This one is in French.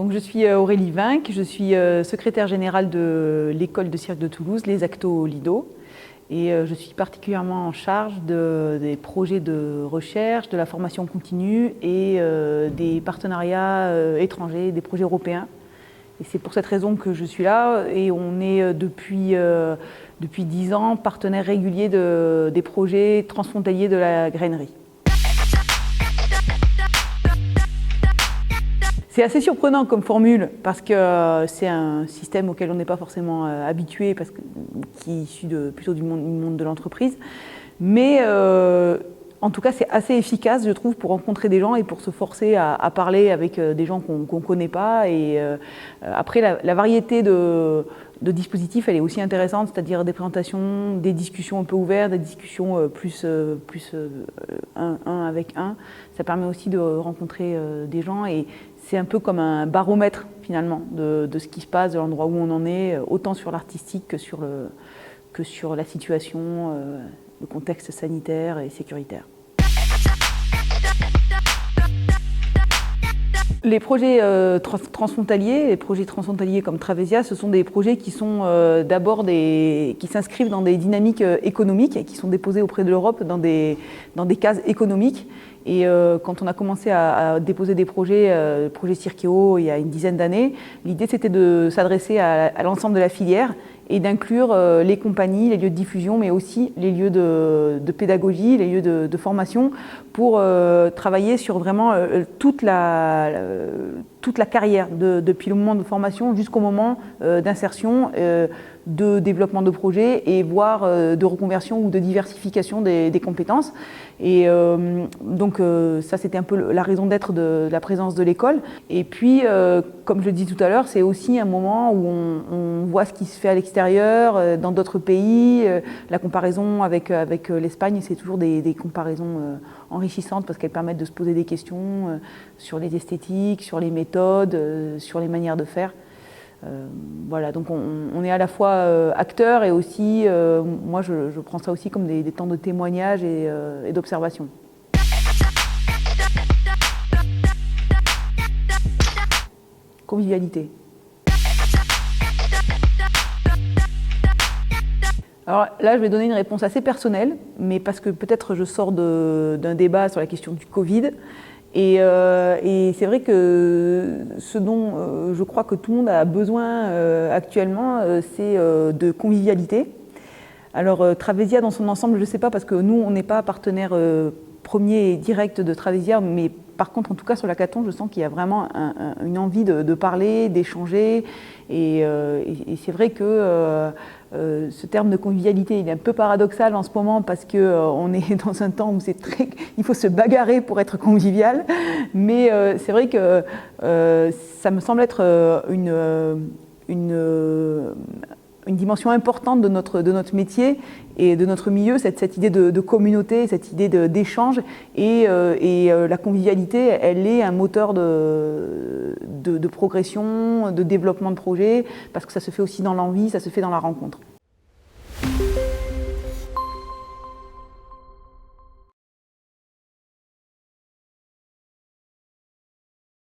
Donc je suis Aurélie Vinck, je suis secrétaire générale de l'école de cirque de Toulouse, les Actos Lido. Et je suis particulièrement en charge des projets de recherche, de la formation continue et des partenariats étrangers, des projets européens. Et c'est pour cette raison que je suis là et on est depuis 10 ans partenaire régulier des projets transfrontaliers de la grainerie. C'est assez surprenant comme formule parce que c'est un système auquel on n'est pas forcément habitué, qui est issu plutôt du monde de l'entreprise. Mais en tout cas, c'est assez efficace, je trouve, pour rencontrer des gens et pour se forcer à parler avec des gens qu'on ne connaît pas. Et après, la variété de dispositifs, elle est aussi intéressante, c'est-à-dire des présentations, des discussions un peu ouvertes, des discussions plus un avec un. Ça permet aussi de rencontrer des gens et c'est un peu comme un baromètre finalement de ce qui se passe, de l'endroit où on en est, autant sur l'artistique que sur la situation, le contexte sanitaire et sécuritaire. Les projets transfrontaliers, les projets transfrontaliers comme Travesia, ce sont des projets qui sont d'abord qui s'inscrivent dans des dynamiques économiques et qui sont déposés auprès de l'Europe dans des cases économiques. Et quand on a commencé à déposer des projets, le projet Cirkeo il y a une dizaine d'années, l'idée c'était de s'adresser à l'ensemble de la filière et d'inclure les compagnies, les lieux de diffusion, mais aussi les lieux de pédagogie, les lieux de formation, pour travailler sur vraiment toute la carrière, depuis le moment de formation jusqu'au moment d'insertion, de développement de projet et voire de reconversion ou de diversification des compétences. Et donc ça c'était un peu la raison d'être de la présence de l'école. Et puis comme je le dis tout à l'heure, c'est aussi un moment où on voit ce qui se fait à l'extérieur, dans d'autres pays. La comparaison avec l'Espagne, c'est toujours des comparaisons enrichissantes parce qu'elles permettent de se poser des questions sur les esthétiques, sur les méthodes, sur les manières de faire. Voilà, donc on est à la fois acteur et aussi, moi je prends ça aussi comme des temps de témoignage et d'observation. Convivialité. Alors là, je vais donner une réponse assez personnelle, mais parce que peut-être je sors d'un débat sur la question du Covid. Et c'est vrai que ce dont je crois que tout le monde a besoin actuellement, c'est de convivialité. Alors Travesia dans son ensemble, je ne sais pas, parce que nous, on n'est pas partenaire premier et direct de Travesia, mais par contre, en tout cas sur l'hackathon, je sens qu'il y a vraiment une envie de parler, d'échanger. Et c'est vrai que ce terme de convivialité, il est un peu paradoxal en ce moment parce qu'on est dans un temps où il faut se bagarrer pour être convivial. Mais c'est vrai que ça me semble être une dimension importante de notre métier et de notre milieu, cette idée de communauté, cette idée d'échange. Et la convivialité, elle est un moteur de progression, de développement de projet, parce que ça se fait aussi dans l'envie, ça se fait dans la rencontre.